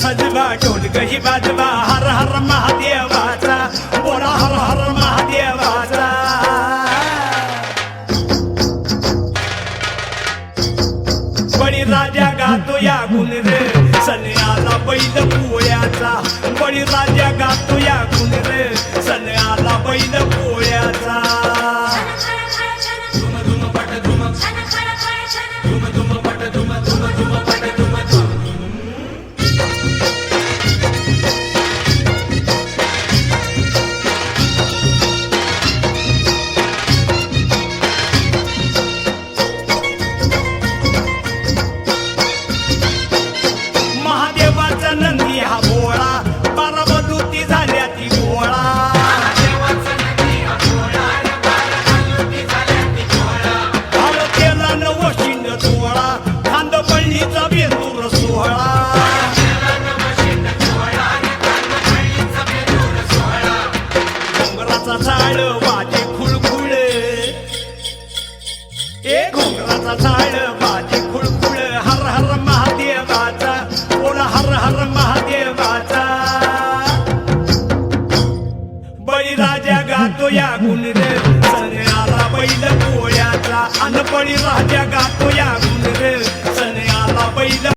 सजवा ढोलक ही वाजवा हर हर महादेवाचा बोला हर हर महादेवाचा बळीराजा गातो या गुण रे सण आला बैल पोळ्याचा बळीराजा गातो या गुण रे सण आला बैल पोळ्याचा धुम धुम पट धुम धुम धुम पट धुम धुम धुम पट धुम धुम महादेवाचा नंदी हा भोळा बारामती झाल्या ती भोळा हळतेला नवशिंड सोहळा खांदपळणीचा बेंदूर सोहळा घोंगराचा झाड वाजे खुळखुळ ए घोंगराचा झाड वाजे खुळखुळ हर हर महादेवाचा बोला हर हर महादेवाचा बळीराजा गातो या गुण रे सण आला बैल पोळ्याचा अन बळीराजा गातो या गुण रे सण आला बैल